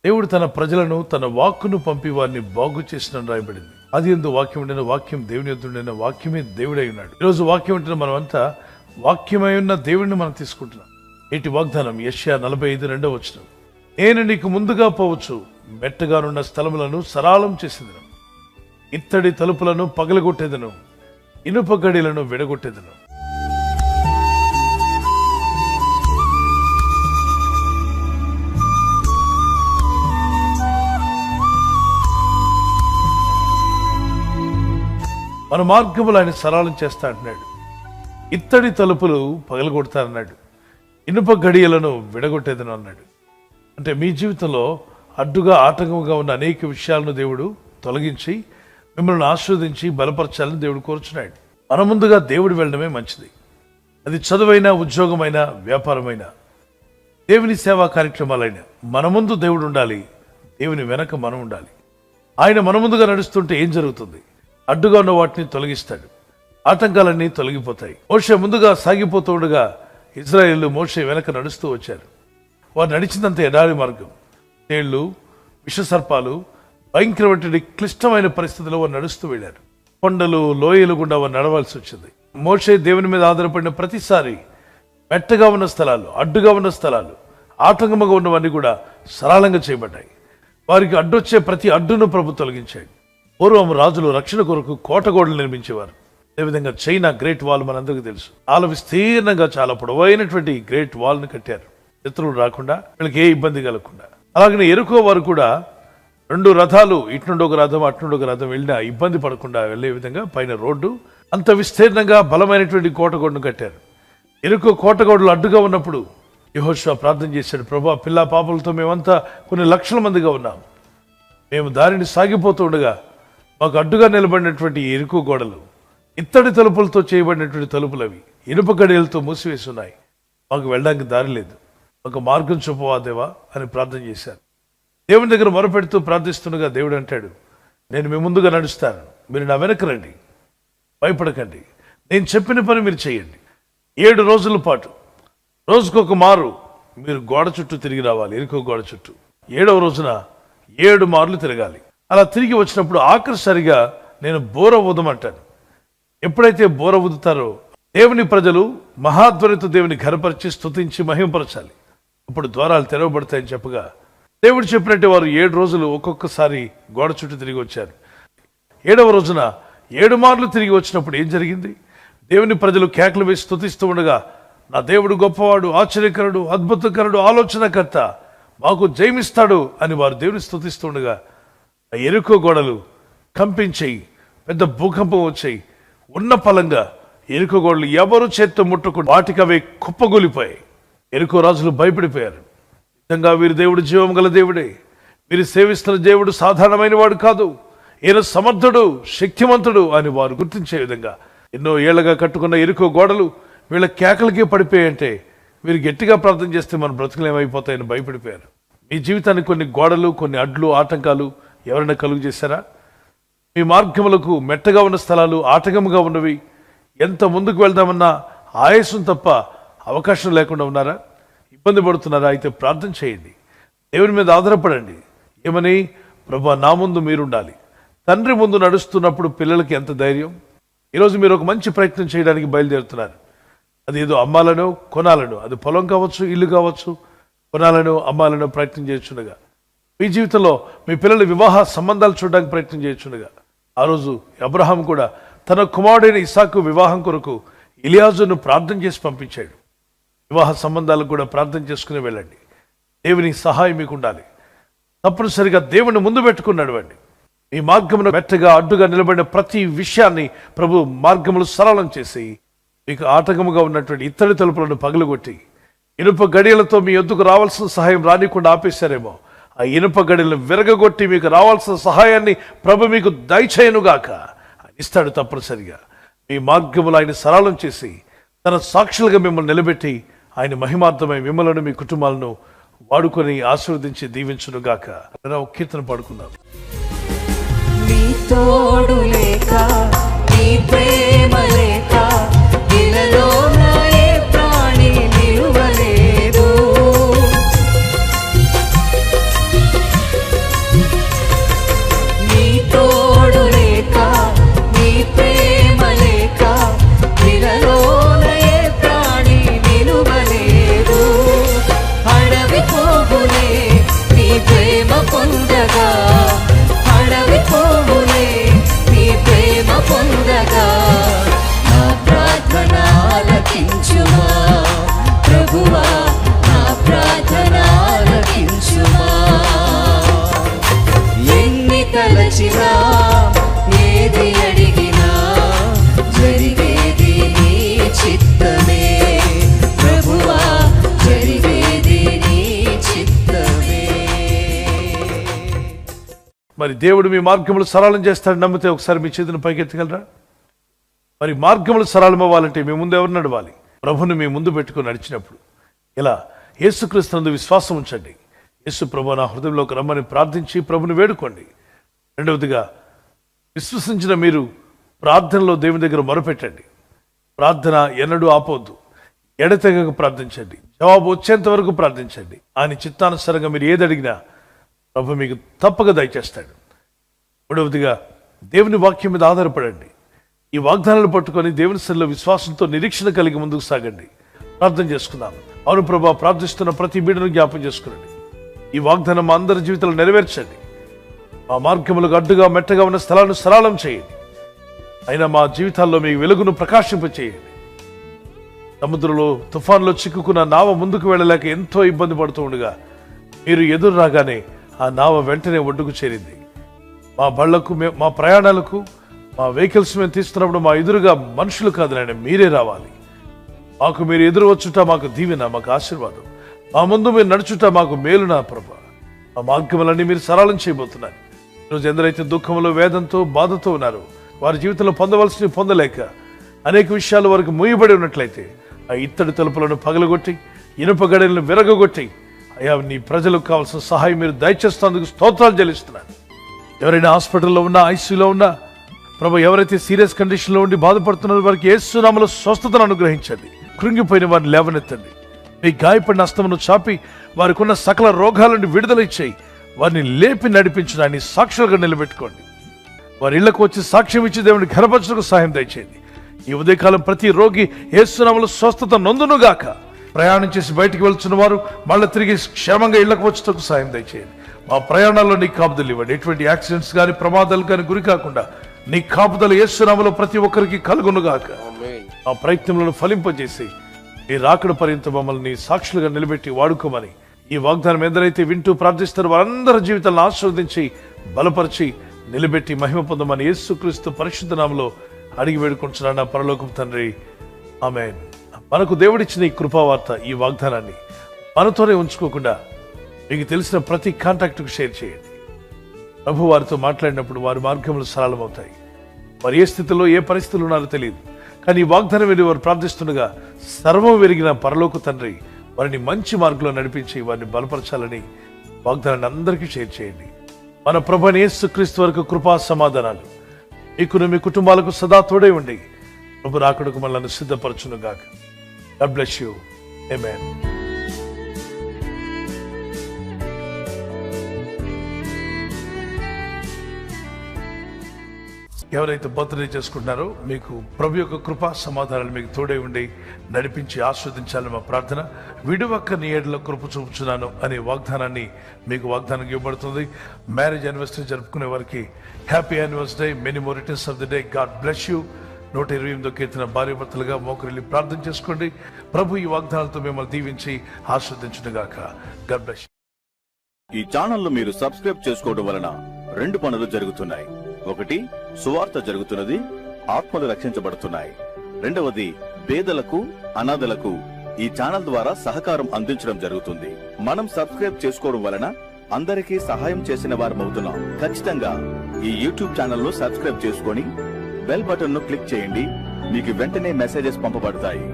దేవుడు తన ప్రజలను తన వాక్కును పంపి వారిని బాగు చేసిన రాయబడింది. ఆదియందు వాక్యం ఉండిన, వాక్యం దేవుని యొద్ద ఉండిన, వాక్యమే దేవుడై ఉన్నాడు. ఈరోజు వాక్యం ఉంటున్న మనమంతా వాక్యమై ఉన్న దేవుడిని మనం తీసుకుంటున్నాం. నేటి వాగ్దానం యెషయా 45:2 నేను నీకు ముందుగా పోవచ్చు, మెట్టగానున్న స్థలములను సరాళం చేసేదను, ఇత్తడి తలుపులను పగలగొట్టేదను, ఇనుప గడిలను విడగొట్టేదను. మన మార్గములు ఆయన సరళం చేస్తా అంటున్నాడు. ఇత్తడి తలుపులు పగలగొడతానన్నాడు, ఇనుప గడియలను విడగొట్టేదని అన్నాడు. అంటే మీ జీవితంలో అడ్డుగా ఆటంకంగా ఉన్న అనేక విషయాలను దేవుడు తొలగించి మిమ్మల్ని ఆస్వాదించి బలపరచాలని దేవుడు కోరుచున్నాడు. మన ముందుగా దేవుడు వెళ్ళడమే మంచిది. అది చదువైనా, ఉద్యోగమైనా, వ్యాపారమైనా, దేవుని సేవా కార్యక్రమాలైనా మన ముందు దేవుడు ఉండాలి, దేవుని వెనక మనం ఉండాలి. ఆయన మన ముందుగా నడుస్తుంటే ఏం జరుగుతుంది? అడ్డుగా ఉన్న వాటిని తొలగిస్తాడు, ఆటంకాలన్నీ తొలగిపోతాయి. మోషే ముందుగా సాగిపోతూ ఉండగా ఇశ్రాయేలు మోషే వెనక నడుస్తూ వచ్చారు. వారు నడిచినంత ఎడారి మార్గం, తేళ్లు, విషసర్పాలు, భయంకరమైన క్లిష్టమైన పరిస్థితుల్లో వారు నడుస్తూ వెళ్ళారు. కొండలు, లోయలు గుండా వారు నడవాల్సి వచ్చింది. మోషే దేవుని మీద ఆధారపడిన ప్రతిసారి మెట్టగా ఉన్న స్థలాలు, అడ్డుగా ఉన్న స్థలాలు, ఆటంకముగా ఉన్నవన్నీ కూడా సరళంగా చేయబడ్డాయి. వారికి అడ్డొచ్చే ప్రతి అడ్డును ప్రభు తొలగించాడు. పూర్వం రాజులు రక్షణ కొరకు కోటగోడలు నిర్మించేవారు. అదేవిధంగా చైనా గ్రేట్ వాల్ మనందరికీ తెలుసు. చాలా విస్తీర్ణంగా, చాలా పొడవైనటువంటి గ్రేట్ వాల్ ని కట్టారు, శత్రువులు రాకుండా, వీళ్ళకి ఏ ఇబ్బంది కలగకుండా. అలాగనే ఎరుకో వారు కూడా 2 రథాలు, ఇటు నుండి ఒక రథం, అటు నుండి ఒక రథం వెళ్ళినా ఇబ్బంది పడకుండా వెళ్లే విధంగా పైన రోడ్డు అంత విస్తీర్ణంగా బలమైనటువంటి కోటగోడను కట్టారు. ఎరుకో కోటగోడలు అడ్డుగా ఉన్నప్పుడు యెహోషువ ప్రార్థన చేశాడు, ప్రభా, పిల్ల పాపలతో మేమంతా కొన్ని లక్షల మందిగా ఉన్నాం, మేము దారిని సాగిపోతూ ఉండగా మాకు అడ్డుగా నిలబడినటువంటి ఎరుకు గోడలు ఇత్తడి తలుపులతో చేయబడినటువంటి తలుపులు, అవి ఇనుప గడియలతో మూసివేసి ఉన్నాయి, మాకు వెళ్ళడానికి దారి లేదు, ఒక మార్గం చూపవా దేవా అని ప్రార్థన చేశారు. దేవుని దగ్గర మొరపెడుతూ ప్రార్థిస్తుండగా దేవుడు అంటాడు, నేను మీ ముందుగా నడుస్తాను, మీరు నా వెనక రండి, భయపడకండి, నేను చెప్పిన పని మీరు చేయండి. 7 రోజుల పాటు రోజుకొక మారు మీరు గోడ చుట్టూ తిరిగి రావాలి, ఎరుకో గోడ చుట్టూ. 7వ రోజున 7 మార్లు తిరగాలి. అలా తిరిగి వచ్చినప్పుడు ఆఖరిసారిగా నేను బోర ఊదమంటాను. ఎప్పుడైతే బోర ఊదుతారో దేవుని ప్రజలు మహాధ్వనితో దేవుని ఘనపరిచి స్తుతించి మహిమపరచాలి. అప్పుడు ద్వారాలు తెరవబడతాయని చెప్పగా దేవుడు చెప్పినట్టు వారు 7 రోజులు ఒక్కొక్కసారి గోడ చుట్టూ తిరిగి వచ్చారు. 7వ రోజున 7 మార్లు తిరిగి వచ్చినప్పుడు ఏం జరిగింది? దేవుని ప్రజలు కేకలు వేసి స్తుతిస్తూ ఉండగా, నా దేవుడు గొప్పవాడు, ఆశ్చర్యకరుడు, అద్భుతకరుడు, ఆలోచనకర్త, మాకు జయమిస్తాడు అని వారు దేవుని స్తుతిస్తూ ఉండగా ఆ ఎరుకో గోడలు కంపించాయి, పెద్ద భూకంపం వచ్చాయి. ఉన్న పలంగా ఎరుకో గోడలు ఎవరు చేత్తో ముట్టకుండా వాటికి అవే కుప్పగొలిపోయాయి. ఎరుకో రాజులు భయపడిపోయారు. నిజంగా వీరి దేవుడు జీవం గల దేవుడే, వీరు సేవిస్తున్న దేవుడు సాధారణమైన వాడు కాదు, ఈయన సమర్థుడు, శక్తివంతుడు అని వారు గుర్తించే విధంగా ఎన్నో ఏళ్లగా కట్టుకున్న ఎరుకో గోడలు వీళ్ళ కేకలకే పడిపోయాయంటే వీరు గట్టిగా ప్రార్థన చేస్తే మన బ్రతుకులు ఏమైపోతాయని భయపడిపోయారు. మీ జీవితానికి కొన్ని గోడలు, కొన్ని అడ్లు, ఆటంకాలు ఎవరైనా కలుగు చేశారా? మీ మార్గములకు మెట్టగా ఉన్న స్థలాలు, ఆటంకముగా ఉన్నవి, ఎంత ముందుకు వెళ్దామన్నా ఆయాసం తప్ప అవకాశం లేకుండా ఉన్నారా? ఇబ్బంది పడుతున్నారా? అయితే ప్రార్థన చేయండి, దేవుని మీద ఆధారపడండి. ఏమని? ప్రభా, నా ముందు మీరుండాలి. తండ్రి ముందు నడుస్తున్నప్పుడు పిల్లలకి ఎంత ధైర్యం. ఈరోజు మీరు ఒక మంచి ప్రయత్నం చేయడానికి బయలుదేరుతున్నారు. అది ఏదో అమ్మాలనో కొనాలనో, అది పొలం కావచ్చు, ఇల్లు కావచ్చు, కొనాలనో అమ్మాలనో ప్రయత్నం చేయొచ్చుండగా, మీ జీవితంలో మీ పిల్లల వివాహ సంబంధాలు చూడడానికి ప్రయత్నం చేయొచ్చుండగా, ఆ రోజు అబ్రహాం కూడా తన కుమారుడైన ఇస్సాకు వివాహం కొరకు ఎలియాజరును ప్రార్థన చేసి పంపించాడు. వివాహ సంబంధాలకు కూడా ప్రార్థన చేసుకుని వెళ్ళండి. దేవుని సహాయం మీకు ఉండాలి. తప్పనిసరిగా దేవుని ముందు పెట్టుకుని నడవండి. మీ మార్గమును మెట్టగా, అడ్డుగా నిలబడిన ప్రతి విషయాన్ని ప్రభు మార్గములు సరళం చేసి మీకు ఆటంకముగా ఉన్నటువంటి ఇత్తడి తలుపులను పగలగొట్టి ఇనుప గడియలతో మీ యొద్దకు రావాల్సిన సహాయం రానికుండా ఆపేశారేమో, ఆ ఇనుప గడియలను విరగగొట్టి మీకు రావాల్సిన సహాయాన్ని ప్రభు మీకు దయచేయనుగాక. ఇస్తాడు తప్పనిసరిగా. మీ మార్గములు ఆయన సరళం చేసి తన సాక్షులుగా మిమ్మల్ని నిలబెట్టి ఆయన మహిమార్థమై మిమ్మల్ని, మీ కుటుంబాలను వాడుకొని ఆశీర్వదించి దీవించునుగాక. ఒక కీర్తన పాడుకుందాం. నీ తోడు లేక, నీ ప్రేమ లేక, ఇలలో నా ఏ ప్రాణి నిలువలేదు. తలచినా ఏది అడిగినా జరిగేది నీ చిత్తమే ప్రభువా, జరిగేది నీ చిత్తమే. మరి దేవుడు మీ మార్గములు సరళం చేస్తాడు నమ్మితే ఒకసారి మీ చేతిని పైకెత్తగలరా? మరి మార్గములు సరళం అవ్వాలంటే మీ ముందు ఎవరు నడవాలి? ప్రభుని మీ ముందు పెట్టుకుని నడిచినప్పుడు ఇలా యేసుక్రీస్తునందు విశ్వాసం ఉంచండి. యేసు ప్రభు నా హృదయంలోకి రమ్మని ప్రార్థించి ప్రభుని వేడుకోండి. రెండవదిగా విశ్వసించిన మీరు ప్రార్థనలో దేవుని దగ్గర మొరపెట్టండి. ప్రార్థన ఎన్నడూ ఆపవద్దు. ఎడతెగక ప్రార్థించండి. జవాబు వచ్చేంత వరకు ప్రార్థించండి. ఆయన చిత్తానుసారంగా మీరు ఏది అడిగినా ప్రభు మీకు తప్పక దయచేస్తాడు. మూడవదిగా దేవుని వాక్యం మీద ఆధారపడండి. ఈ వాగ్దానాలు పట్టుకొని దేవుని సన్నిధిలో విశ్వాసంతో నిరీక్షణ కలిగి ముందుకు సాగండి. ప్రార్థన చేసుకుందాం. అవును ప్రభా, ప్రార్థిస్తున్న ప్రతి బిడ్డను జ్ఞాపం చేసుకునండి. ఈ వాగ్దానం మా అందరి జీవితంలో నెరవేర్చండి. మా మార్గములకు అడ్డుగా మెట్టగా ఉన్న స్థలాలను సరళం చేయండి. అయినా మా జీవితాల్లో మీ వెలుగును ప్రకాశింపచేయండి. సముద్రంలో తుఫాన్లో చిక్కుకున్న నావ ముందుకు వెళ్ళలేక ఎంతో ఇబ్బంది పడుతూ ఉండగా మీరు ఎదురు రాగానే ఆ నావ వెంటనే ఒడ్డుకు చేరింది. మా బళ్లకు, మా ప్రయాణాలకు, మా వెహికల్స్ మేము తీస్తున్నప్పుడు మా ఎదురుగా మనుషులు కాదు నాయన, మీరే రావాలి. మాకు మీరు ఎదురు వచ్చుట మాకు దీవెన, మాకు ఆశీర్వాదం. మా ముందు మీరు నడుచుట మాకు మేలు నా ప్రభా. మా మార్గములన్నీ మీరు సరళం చేయబోతున్నారు. ఈరోజు ఎందరైతే దుఃఖంలో, వేదంతో, బాధతో ఉన్నారో, వారి జీవితంలో పొందవలసినవి పొందలేక అనేక విషయాలు వారికి మూయబడి ఉన్నట్లయితే ఆ ఇత్తడి తలుపులను పగలగొట్టి ఇనుప గడియలను విరగొట్టి అయ్యా నీ ప్రజలకు కావాల్సిన సహాయం మీరు దయచేస్తున్నందుకు స్తోత్రాలు చెల్లిస్తున్నాను. ఎవరైనా హాస్పిటల్లో ఉన్నా, ఐసీయూలో ఉన్నా ప్రభు, ఎవరైతే సీరియస్ కండిషన్లో ఉండి బాధపడుతున్నారో వారికి యేసు నామములో స్వస్థతను అనుగ్రహించండి. కృంగిపోయిన వారిని లేవనెత్తండి. మీ గాయపడిన హస్తమును చాపి వారికి ఉన్న సకల రోగాల నుండి విడుదల ఇచ్చేయి. వారిని లేపి నడిపించడాన్ని సాక్షులుగా నిలబెట్టుకోండి. వారి ఇళ్లకు వచ్చి సాక్ష్యం ఇచ్చి దేవుని ఘనపరచుటకు సహాయం దయచేయండి. ఈ ఉదయకాలం ప్రతి రోగి యేసు నామములో స్వస్థత నొందునుగాక. ప్రయాణం చేసి బయటికి వెళ్తున్న వారు మళ్ళీ తిరిగి క్షేమంగా ఇళ్లకు వచ్చుటకు సహాయం దయచేయండి. మా ప్రయాణాల్లో నీ కాపుదలు ఇవ్వండి. ఎటువంటి యాక్సిడెంట్స్ కానీ, ప్రమాదాలు కానీ గురి కాకుండా నీ కాపుదలు యేసు నామములో ప్రతి ఒక్కరికి కలుగునుగాక. ఆ ప్రయత్నములను ఫలింపజేసి ఈ రాకడ పర్యంత మమ్మల్ని సాక్షులుగా నిలబెట్టి వాడుకోమని ఈ వాగ్దానం ఎందరైతే వింటూ ప్రార్థిస్తారో వారందరి జీవితాలను ఆశీర్వదించి బలపరిచి నిలబెట్టి మహిమ పొందమని యేసుక్రీస్తు పరిశుద్ధ నామములో అడిగి వేడుకుంటున్నాను నా పరలోకపు తండ్రి, ఆమేన్. మనకు దేవుడిచ్చిన ఈ కృపావార్త, ఈ వాగ్దానాన్ని మనతోనే ఉంచుకోకుండా మీకు తెలిసిన ప్రతి కాంటాక్ట్కు షేర్ చేయండి. ప్రభు వారితో మాట్లాడినప్పుడు వారి మార్గములు సరళమవుతాయి. వారు ఏ స్థితిలో, ఏ పరిస్థితులు ఉన్నారో తెలియదు. కానీ ఈ వాగ్దానం వెళ్ళి వారు ప్రార్థిస్తుండగా సర్వం వెరిగిన పరలోక తండ్రి వారిని మంచి మార్గంలో నడిపించి వారిని బలపరచాలని వాగ్దానాన్ని అందరికీ షేర్ చేయండి. మన ప్రభువైన యేసుక్రీస్తు వరకు కృపా సమాధానాలు మీకును మీ కుటుంబాలకు సదా తోడై ఉండి ప్రభు రాకడకు మనల్ని సిద్ధపరచునుగాక. God bless you. Amen. ఎవరైతే బర్త్డే చేసుకుంటున్నారో మీకు ప్రభు యొక్క కృపా సమాధానాలు మీకు తోడై ఉండి నడిపించి ఆస్వాదించాలని మా ప్రార్థన. విడువక్క నీ ఏడలో కృప చూపుచున్నాను అనే వాగ్దానాన్ని మీకు వాగ్దానం ఇవ్వబడుతుంది. మ్యారేజ్ యానివర్సరీ జరుపుకునే వారికి happy anniversary, many more returns of the day. God bless you. 128వ కీర్తన భార్య భర్తలుగా మోకరిల్లి ప్రార్థన చేసుకోండి. ప్రభు ఈ వాగ్దానాలతో మిమ్మల్ని దీవించి ఆస్వాదించునుగాక. God bless you. ఈ ఛానల్ మీరు సబ్స్క్రైబ్ చేసుకోవడం వలన 2 పనులు జరుగుతున్నాయి. ఒకటి, సువార్త జరుగుతున్నది, ఆత్మలు రక్షించబడుతున్నాయి. రెండవది, పేదలకు, అనాథలకు ఈ ఛానల్ ద్వారా సహకారం అందించడం జరుగుతుంది. మనం సబ్స్క్రైబ్ చేసుకోవడం వలన అందరికీ సహాయం చేసిన వారమవుతున్నాం. ఖచ్చితంగా ఈ యూట్యూబ్ ఛానల్ ను సబ్స్క్రైబ్ చేసుకొని బెల్ బటన్ ను క్లిక్ చేయండి. మీకు వెంటనే మెసేజెస్ పంపబడతాయి.